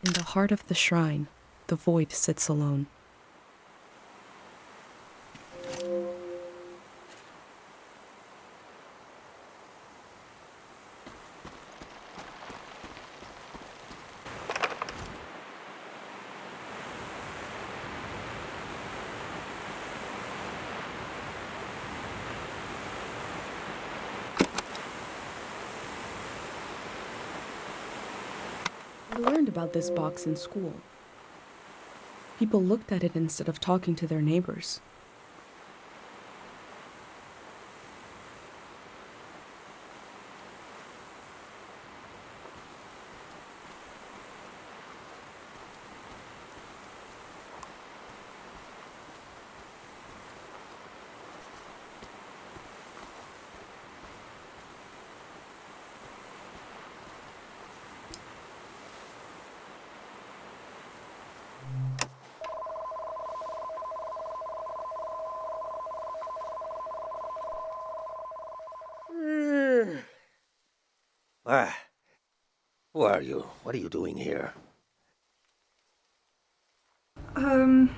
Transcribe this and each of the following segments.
In the heart of the shrine, the void sits alone. I learned about this box in school. People looked at it instead of talking to their neighbors. Ah, who are you? What are you doing here? I'm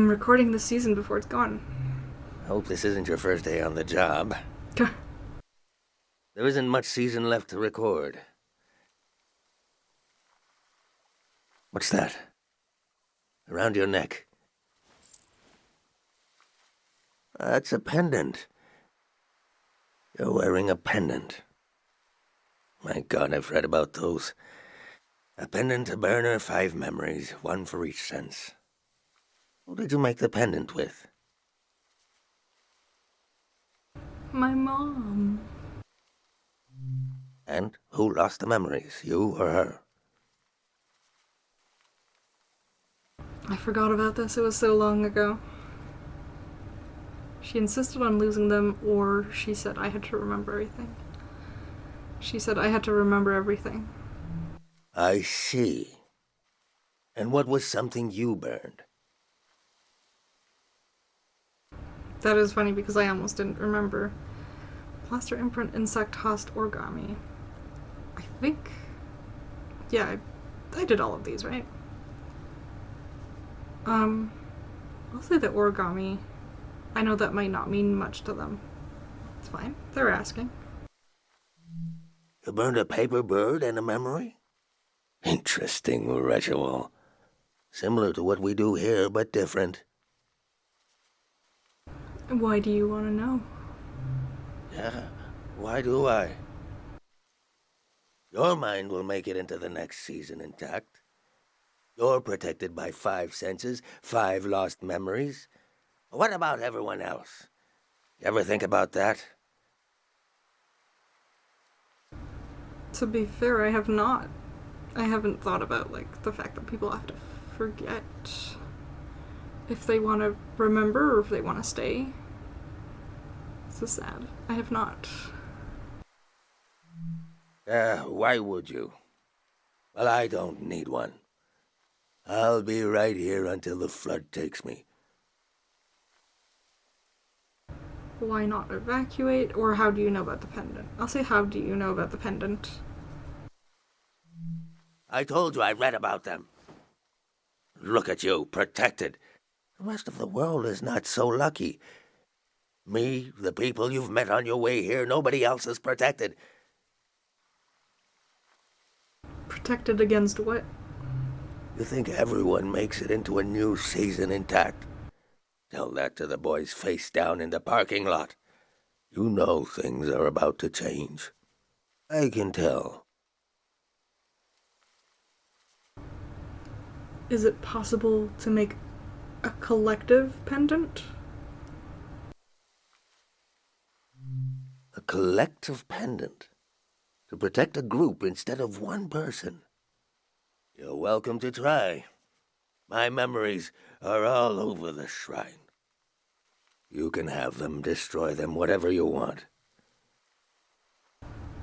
recording the season before it's gone. I hope this isn't your first day on the job. There isn't much season left to record. What's that? Around your neck. That's a pendant. You're wearing a pendant. My God, I've read about those. A pendant, a burner, 5 memories, 1 for each sense. Who did you make the pendant with? My mom. And who lost the memories, you or her? I forgot about this, it was so long ago. She insisted on losing them, or she said I had to remember everything. She said I had to remember everything. I see. And what was something you burned? That is funny because I almost didn't remember. Plaster imprint, insect, host, origami. I think... Yeah, I did all of these, right? I'll say the origami. I know that might not mean much to them. It's fine. They're asking. You burned a paper bird and a memory? Interesting ritual. Similar to what we do here, but different. Why do you want to know? Yeah, why do I? Your mind will make it into the next season intact. You're protected by 5 senses, 5 lost memories. What about everyone else? You ever think about that? To be fair, I have not. I haven't thought about, the fact that people have to forget if they want to remember or if they want to stay. So sad. I have not. Why would you? Well, I don't need one. I'll be right here until the flood takes me. Why not evacuate? Or how do you know about the pendant? I'll say how do you know about the pendant? I told you I read about them. Look at you, protected. The rest of the world is not so lucky. Me, the people you've met on your way here, nobody else is protected. Protected against what? You think everyone makes it into a new season intact? Tell that to the boys face down in the parking lot. You know things are about to change. I can tell. Is it possible to make a collective pendant? A collective pendant. To protect a group instead of one person. You're welcome to try. My memories are all over the shrine. You can have them, destroy them, whatever you want.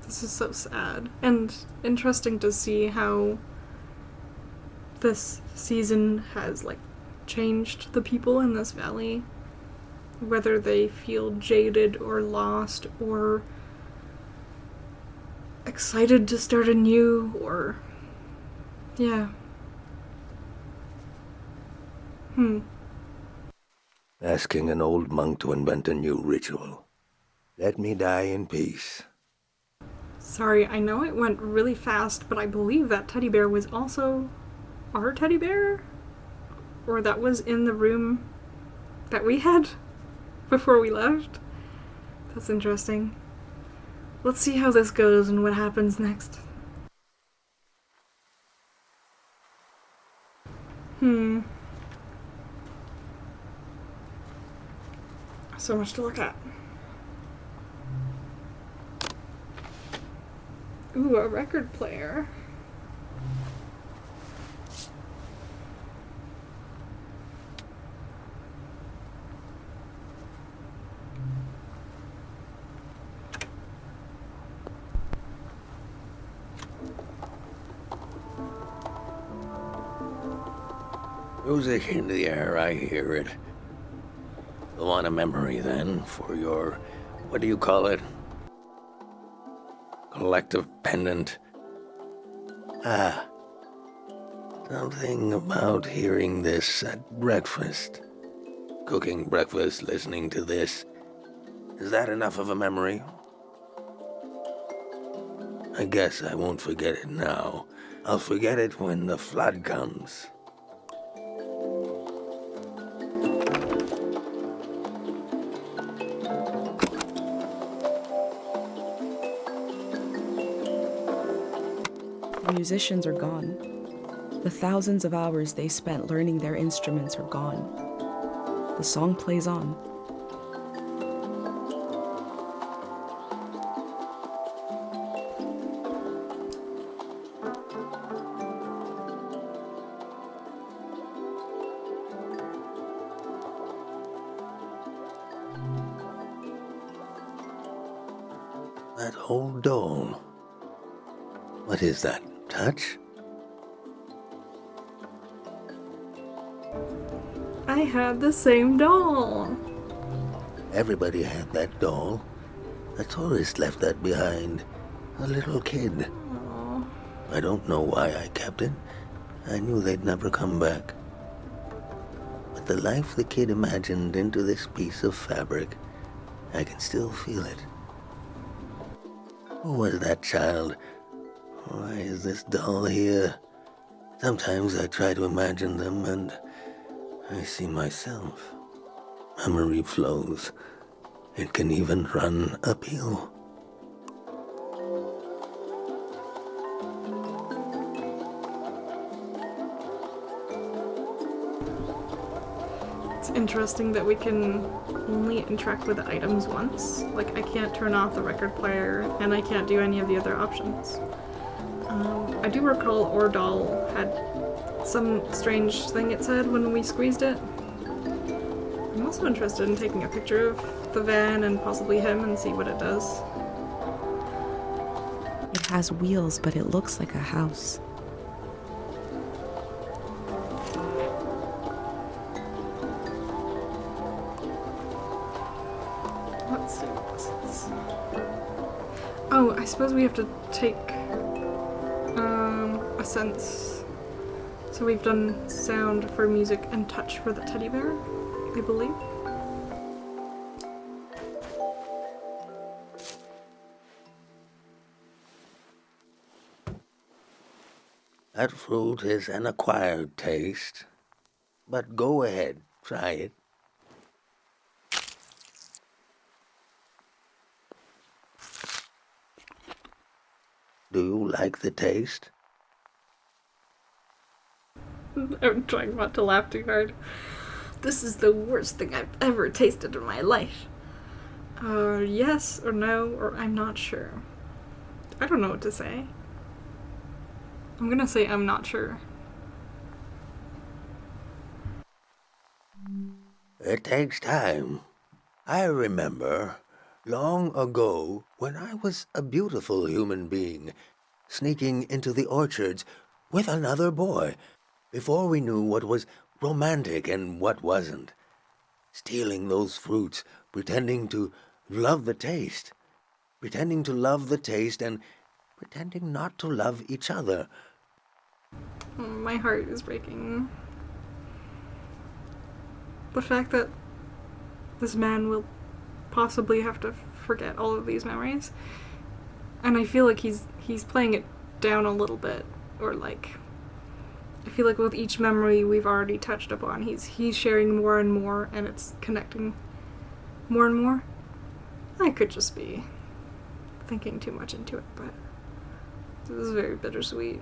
This is so sad. And interesting to see how this season has, changed the people in this valley. Whether they feel jaded or lost or excited to start anew or Yeah. Asking an old monk to invent a new ritual. Let me die in peace. Sorry, I know it went really fast, but I believe that teddy bear was also our teddy bear? Or that was in the room that we had before we left? That's interesting. Let's see how this goes and what happens next. So much to look at. Ooh, a record player. Music in the air, I hear it. You want a memory, then, for your... what do you call it? Collective pendant. Ah. Something about hearing this at breakfast. Cooking breakfast, listening to this. Is that enough of a memory? I guess I won't forget it now. I'll forget it when the flood comes. The musicians are gone. The thousands of hours they spent learning their instruments are gone. The song plays on. That old doll. What is that? Touch? I had the same doll. Everybody had that doll. A tourist left that behind. A little kid. Aww. I don't know why I kept it. I knew they'd never come back. But the life the kid imagined into this piece of fabric, I can still feel it. Who was that child? Why is this doll here? Sometimes I try to imagine them and I see myself. Memory flows. It can even run uphill. It's interesting that we can only interact with the items once. Like, I can't turn off the record player, and I can't do any of the other options. I do recall our doll had some strange thing it said when we squeezed it. I'm also interested in taking a picture of the van and possibly him and see what it does. It has wheels, but it looks like a house. Let's see what this is. Oh, I suppose we have to take a sense. So we've done sound for music and touch for the teddy bear, I believe. That fruit is an acquired taste. But go ahead, try it. Do you like the taste? I'm trying not to laugh too hard. This is the worst thing I've ever tasted in my life. Yes or no, or I'm not sure. I don't know what to say. I'm gonna say I'm not sure. It takes time. I remember, long ago, when I was a beautiful human being, sneaking into the orchards with another boy, before we knew what was romantic and what wasn't. Stealing those fruits, pretending to love the taste. Pretending to love the taste and pretending not to love each other. My heart is breaking. The fact that this man will possibly have to forget all of these memories, and I feel like he's playing it down a little bit, or like, I feel like with each memory we've already touched upon, he's sharing more and more, and it's connecting more and more. I could just be thinking too much into it, but this is very bittersweet.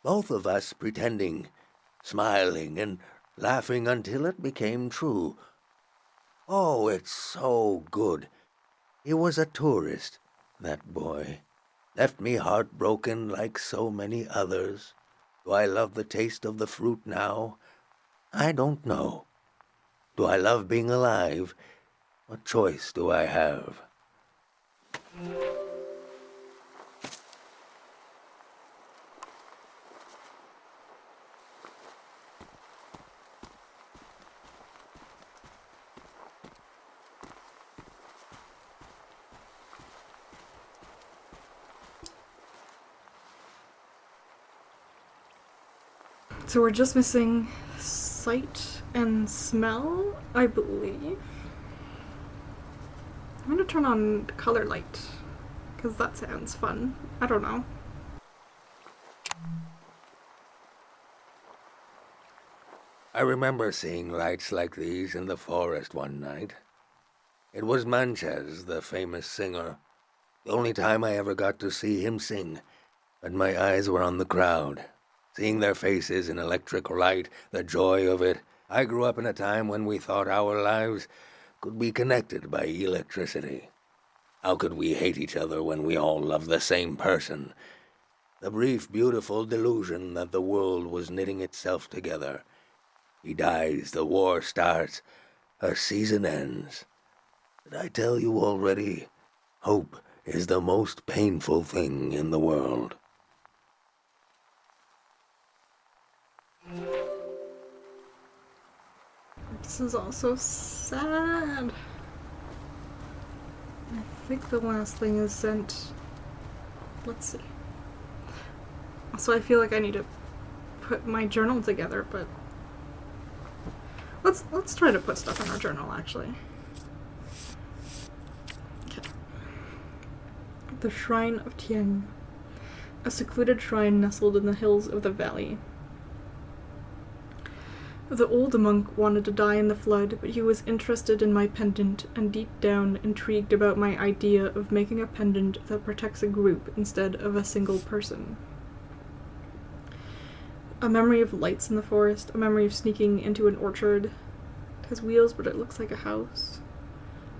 Both of us pretending, smiling and laughing until it became true. Oh, it's so good. He was a tourist, that boy. Left me heartbroken like so many others. Do I love the taste of the fruit now? I don't know. Do I love being alive? What choice do I have? So we're just missing sight and smell, I believe. I'm gonna turn on color light, because that sounds fun. I don't know. I remember seeing lights like these in the forest one night. It was Manches, the famous singer. The only time I ever got to see him sing, but my eyes were on the crowd. Seeing their faces in electric light, the joy of it. I grew up in a time when we thought our lives could be connected by electricity. How could we hate each other when we all loved the same person? The brief, beautiful delusion that the world was knitting itself together. He dies, the war starts, a season ends. Did I tell you already? Hope is the most painful thing in the world. This is all so sad. I think the last thing is sent. Let's see. Also, I feel like I need to put my journal together, but let's try to put stuff in our journal, actually. Okay. The Shrine of Tieng, a secluded shrine nestled in the hills of the valley. The old monk wanted to die in the flood, but he was interested in my pendant and deep down intrigued about my idea of making a pendant that protects a group instead of a single person. A memory of lights in the forest, a memory of sneaking into an orchard. It has wheels, but it looks like a house.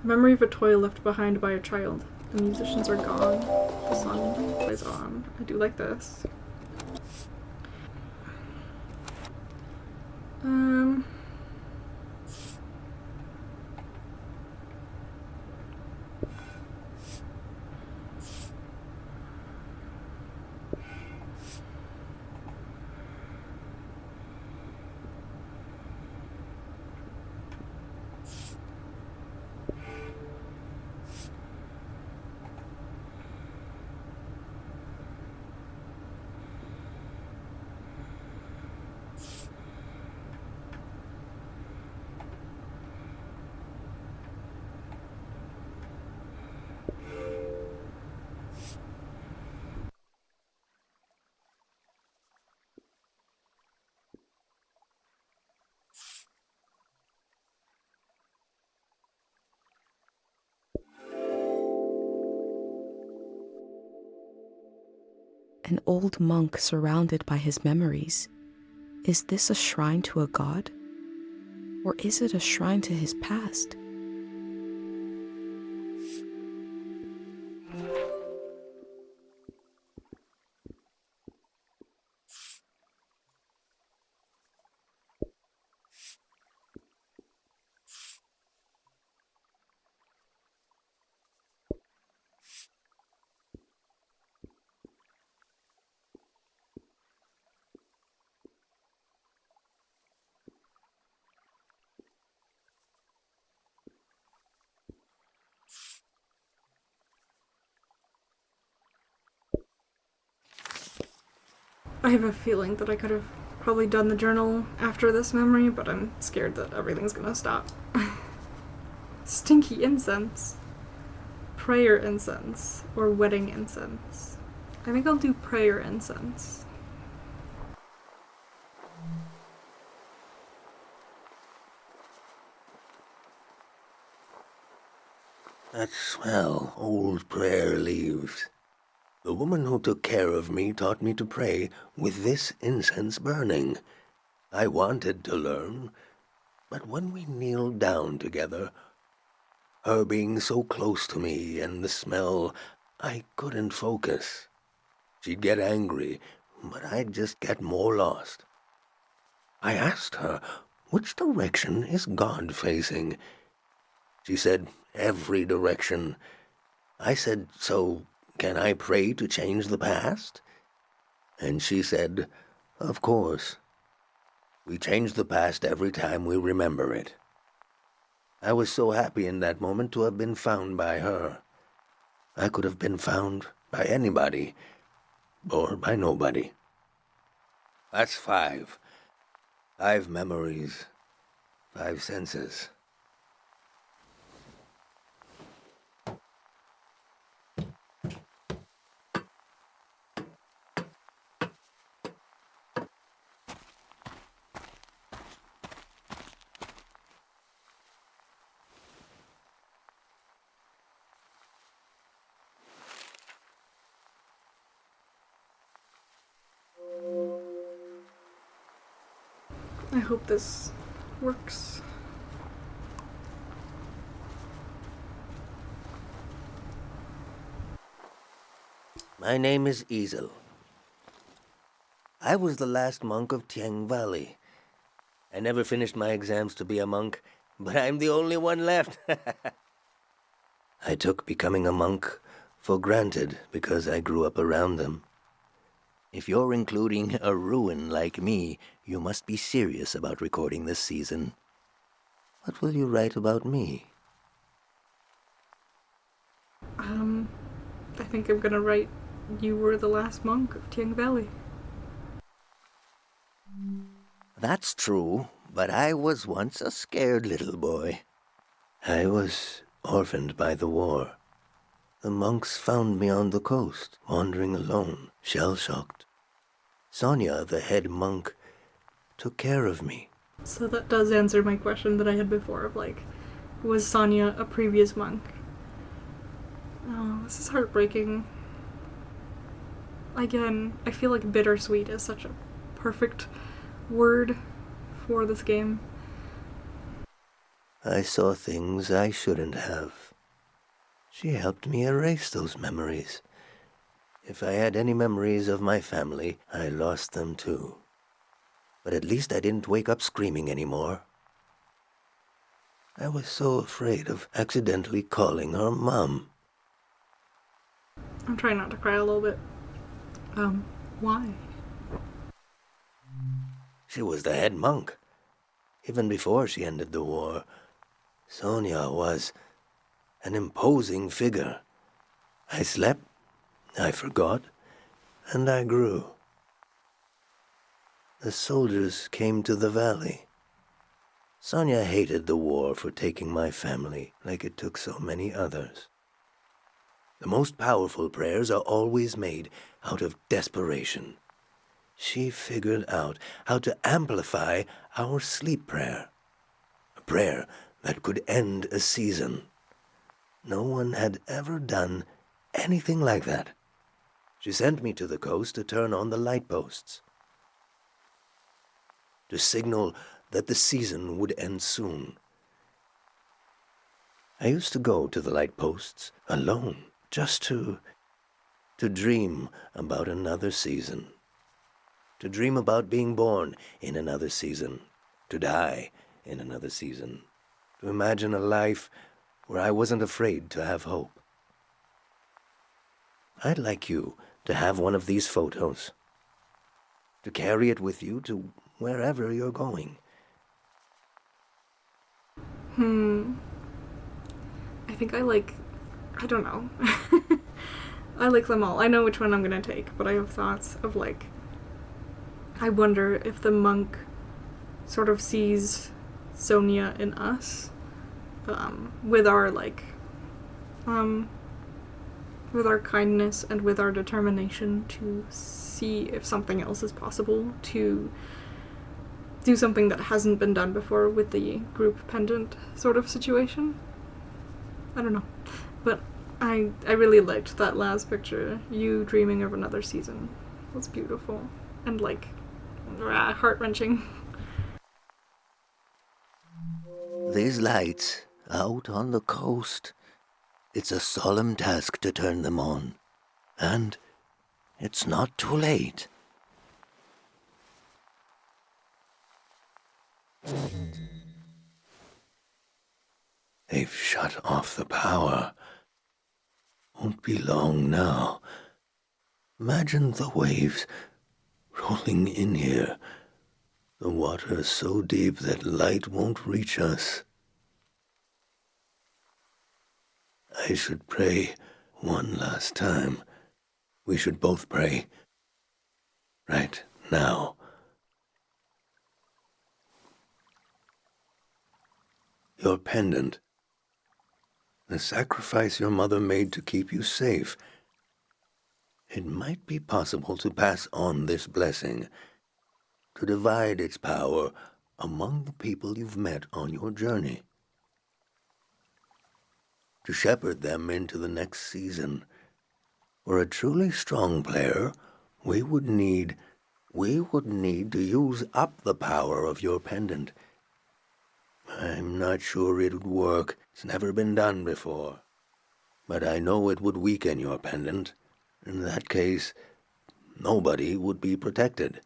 A memory of a toy left behind by a child. The musicians are gone. The sun plays on. I do like this. An old monk surrounded by his memories. Is this a shrine to a god? Or is it a shrine to his past? I have a feeling that I could have probably done the journal after this memory, but I'm scared that everything's gonna stop. Stinky incense. Prayer incense. Or wedding incense. I think I'll do prayer incense. That swell old prayer leaves. The woman who took care of me taught me to pray with this incense burning. I wanted to learn, but when we kneeled down together, her being so close to me and the smell, I couldn't focus. She'd get angry, but I'd just get more lost. I asked her, which direction is God facing? She said, every direction. I said, so can I pray to change the past? And she said, of course. We change the past every time we remember it. I was so happy in that moment to have been found by her. I could have been found by anybody, or by nobody. That's 5. 5 memories, 5 senses. I hope this works. My name is Easel. I was the last monk of Tiang Valley. I never finished my exams to be a monk, but I'm the only one left. I took becoming a monk for granted because I grew up around them. If you're including a ruin like me, you must be serious about recording this season. What will you write about me? I think I'm gonna write, you were the last monk of Tiang Valley. That's true, but I was once a scared little boy. I was orphaned by the war. The monks found me on the coast, wandering alone, shell-shocked. Sonia, the head monk, took care of me. So that does answer my question that I had before of like, was Sonia a previous monk? Oh, this is heartbreaking. Again, I feel like bittersweet is such a perfect word for this game. I saw things I shouldn't have. She helped me erase those memories. If I had any memories of my family, I lost them too. But at least I didn't wake up screaming anymore. I was so afraid of accidentally calling her Mom. I'm trying not to cry a little bit. Why? She was the head monk. Even before she ended the war, Sonia was an imposing figure. I slept, I forgot, and I grew. The soldiers came to the valley. Sonia hated the war for taking my family like it took so many others. The most powerful prayers are always made out of desperation. She figured out how to amplify our sleep prayer. A prayer that could end a season. No one had ever done anything like that. She sent me to the coast to turn on the light posts, to signal that the season would end soon. I used to go to the light posts alone, just to dream about another season. To dream about being born in another season. To die in another season. To imagine a life where I wasn't afraid to have hope. I'd like you to have one of these photos. To carry it with you to wherever you're going. I think I don't know. I like them all. I know which one I'm gonna take, but I have thoughts of like I wonder if the monk sort of sees Sonia in us, with our, with our kindness and with our determination to see if something else is possible, to do something that hasn't been done before with the group pendant sort of situation. I don't know. But I really liked that last picture. You dreaming of another season. That's beautiful. And heart-wrenching. These lights out on the coast. It's a solemn task to turn them on. And it's not too late. They've shut off the power. Won't be long now. Imagine the waves rolling in here. The water is so deep that light won't reach us. I should pray one last time. We should both pray. Right now. Your pendant. The sacrifice your mother made to keep you safe. It might be possible to pass on this blessing, to divide its power among the people you've met on your journey, to shepherd them into the next season. For a truly strong player, we would need to use up the power of your pendant. I'm not sure it would work. It's never been done before. But I know it would weaken your pendant. In that case, nobody would be protected.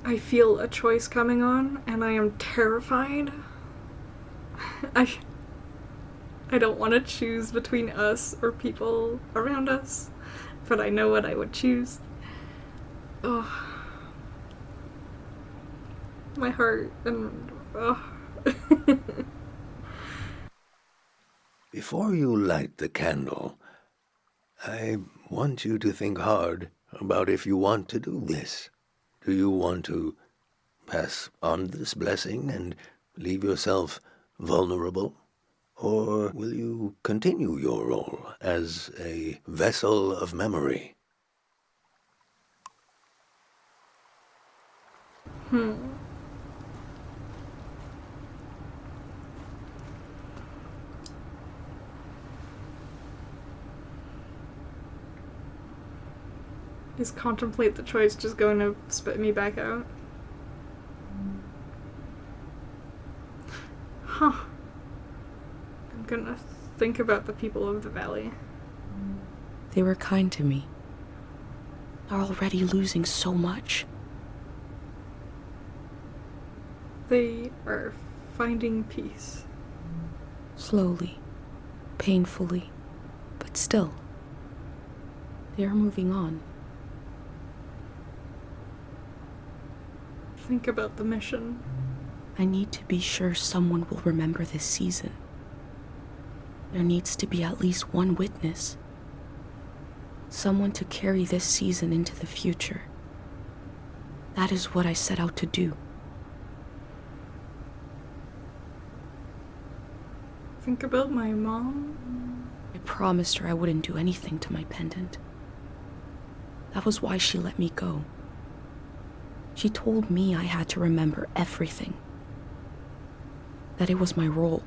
I feel a choice coming on, and I am terrified. I don't want to choose between us or people around us, but I know what I would choose. Oh. My heart and... oh. Before you light the candle, I want you to think hard about if you want to do this. Do you want to pass on this blessing and leave yourself vulnerable? Or will you continue your role as a vessel of memory? Is contemplate the choice just going to spit me back out? Huh. I'm gonna think about the people of the valley. They were kind to me. They're already losing so much. They are finding peace. Slowly, painfully, but still. They are moving on. Think about the mission. I need to be sure someone will remember this season. There needs to be at least one witness. Someone to carry this season into the future. That is what I set out to do. Think about my mom. I promised her I wouldn't do anything to my pendant. That was why she let me go. She told me I had to remember everything. That it was my role.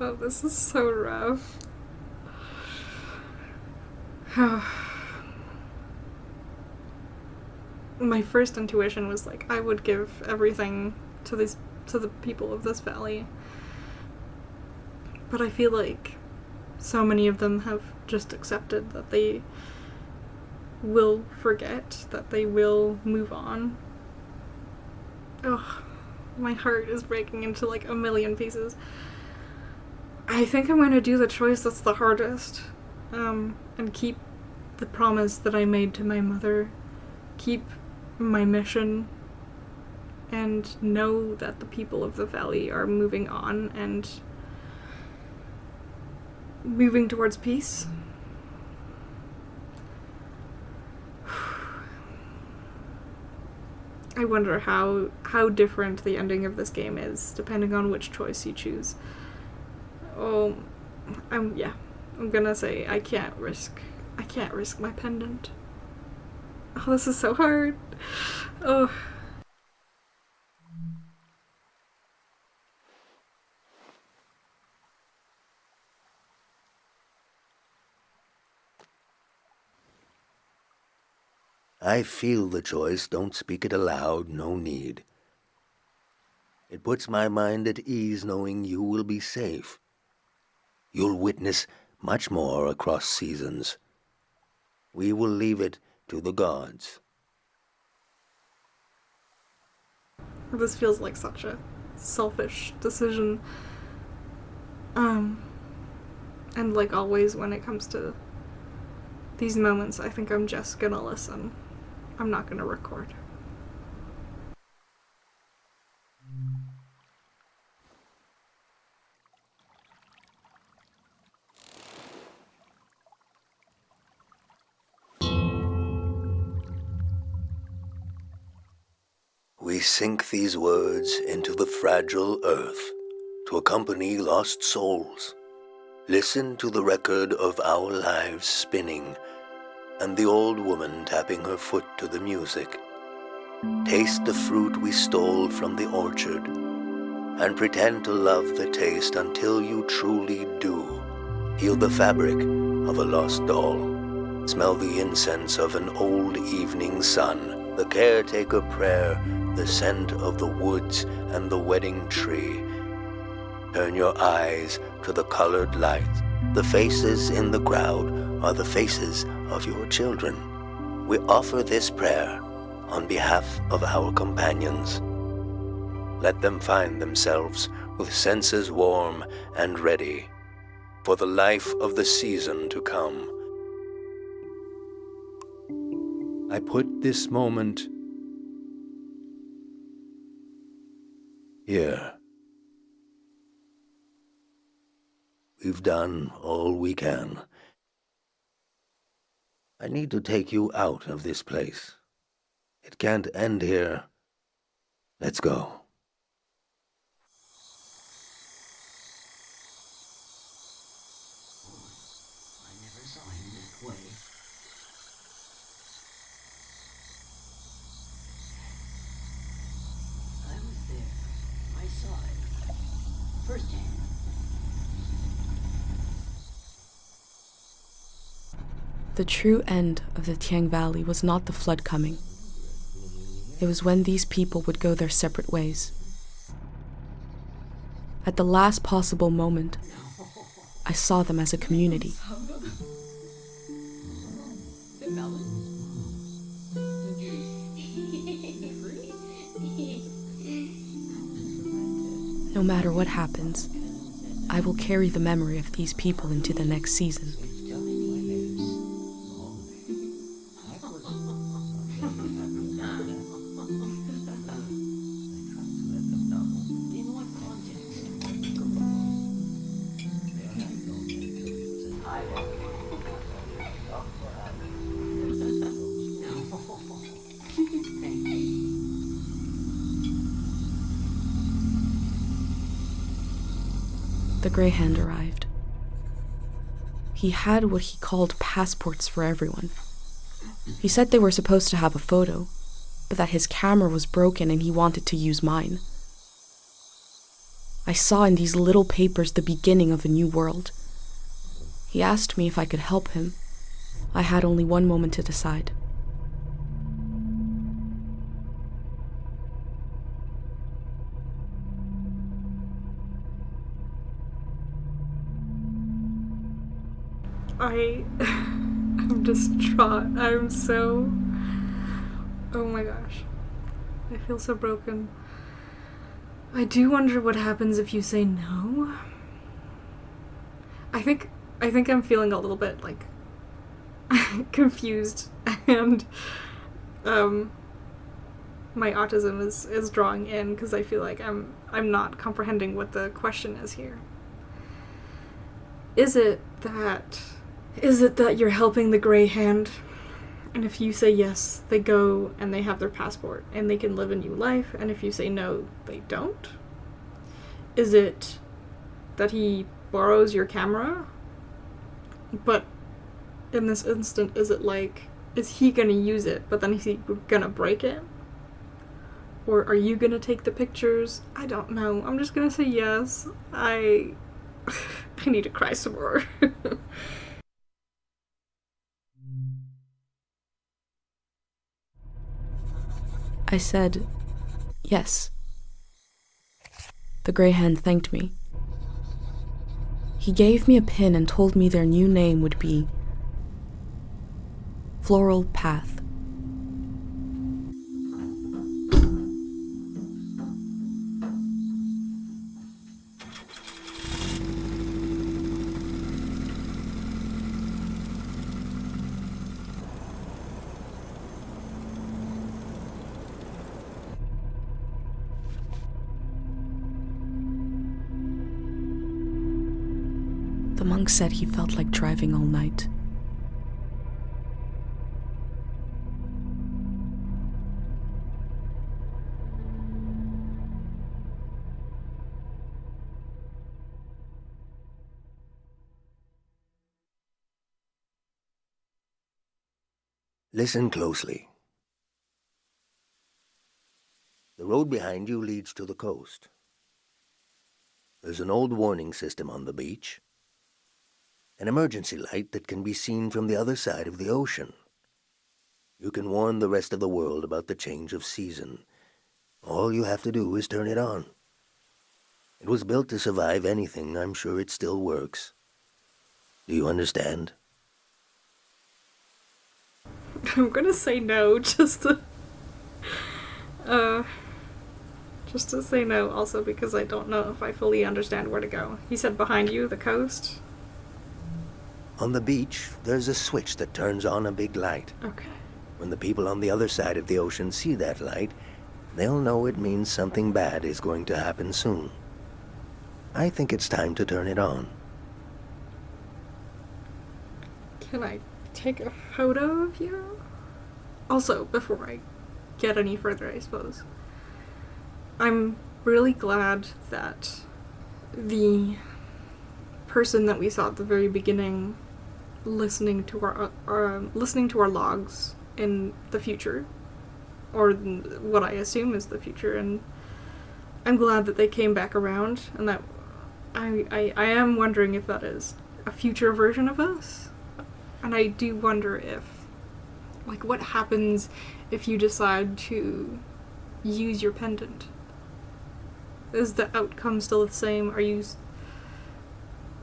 Oh, this is so rough. My first intuition was like, I would give everything to the people of this valley. But I feel like so many of them have just accepted that they will forget, that they will move on. Ugh, my heart is breaking into like a million pieces. I think I'm going to do the choice that's the hardest, and keep the promise that I made to my mother, keep my mission, and know that the people of the valley are moving on and moving towards peace. I wonder how different the ending of this game is, depending on which choice you choose. Oh, I'm gonna say I can't risk my pendant. Oh, this is so hard. Oh. I feel the choice, don't speak it aloud, no need. It puts my mind at ease knowing you will be safe. You'll witness much more across seasons. We will leave it to the gods. This feels like such a selfish decision. And like always when it comes to these moments, I think I'm just gonna listen. I'm not gonna record. We sink these words into the fragile earth to accompany lost souls. Listen to the record of our lives spinning and the old woman tapping her foot to the music. Taste the fruit we stole from the orchard and pretend to love the taste until you truly do. Feel the fabric of a lost doll. Smell the incense of an old evening sun, the caretaker prayer, the scent of the woods and the wedding tree. Turn your eyes to the colored lights. The faces in the crowd are the faces of your children. We offer this prayer on behalf of our companions. Let them find themselves with senses warm and ready for the life of the season to come. I put this moment here. We've done all we can. I need to take you out of this place. It can't end here. Let's go. I never saw him that way. I was there. I saw it. Firsthand. The true end of the Tiang Valley was not the flood coming. It was when these people would go their separate ways. At the last possible moment, I saw them as a community. No matter what happens, I will carry the memory of these people into the next season. The Grey Hand arrived. He had what he called passports for everyone. He said they were supposed to have a photo, but that his camera was broken and he wanted to use mine. I saw in these little papers the beginning of a new world. He asked me if I could help him. I had only one moment to decide. I'm distraught. I'm so... Oh my gosh. I feel so broken. I do wonder what happens if you say no. I think I'm feeling a little bit, like, confused, and, my autism is drawing in, because I feel like I'm not comprehending what the question is here. Is it that you're helping the Grey Hand And if you say yes, they go and they have their passport and they can live a new life. And if you say no, they don't? Is it that he borrows your camera? But in this instant, is it like, is he gonna use it, but then is he gonna break it? Or are you gonna take the pictures? I don't know. I'm just gonna say yes. I need to cry some more. I said, yes. The grey hand thanked me. He gave me a pin and told me their new name would be Floral Path. The monk said he felt like driving all night. Listen closely. The road behind you leads to the coast. There's an old warning system on the beach. An emergency light that can be seen from the other side of the ocean. You can warn the rest of the world about the change of season. All you have to do is turn it on. It was built to survive anything. I'm sure it still works. Do you understand? I'm gonna say no, just to say no, also because I don't know if I fully understand where to go. He said behind you, the coast? On the beach, there's a switch that turns on a big light. Okay. When the people on the other side of the ocean see that light, they'll know it means something bad is going to happen soon. I think it's time to turn it on. Can I take a photo of you? Also, before I get any further, I suppose, I'm really glad that the person that we saw at the very beginning listening to our logs in the future, or what I assume is the future, and I'm glad that they came back around, and that I am wondering if that is a future version of us. And I do wonder if, like, what happens if you decide to use your pendant? Is the outcome still the same?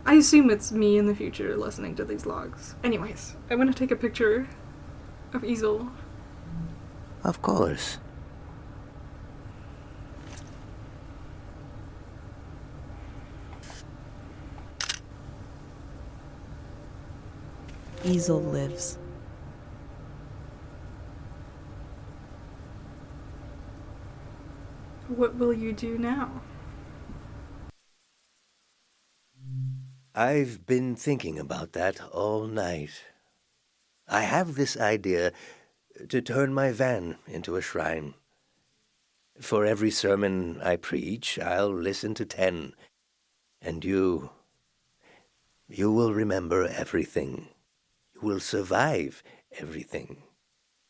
I assume it's me in the future listening to these logs. Anyways, I'm gonna take a picture of Easel. Of course. Easel lives. What will you do now? I've been thinking about that all night. I have this idea to turn my van into a shrine. For every sermon I preach, I'll listen to 10. And you will remember everything. You will survive everything.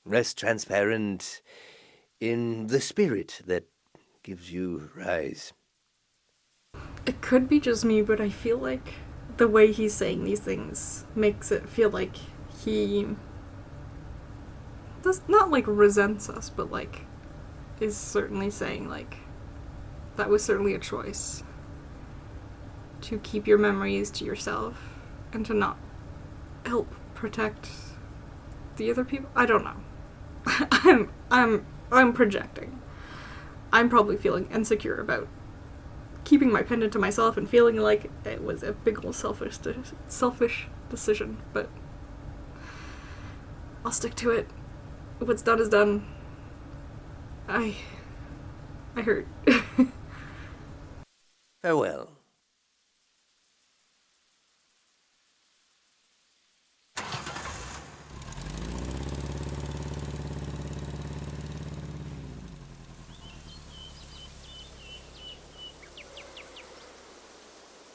Rest transparent in the spirit that gives you rise. It could be just me, but I feel like the way he's saying these things makes it feel like he does not, like, resents us, but, like, is certainly saying, like, that was certainly a choice to keep your memories to yourself and to not help protect the other people. I don't know. I'm projecting. I'm probably feeling insecure about keeping my pendant to myself and feeling like it was a big old selfish decision, but I'll stick to it. What's done is done. I hurt. Farewell.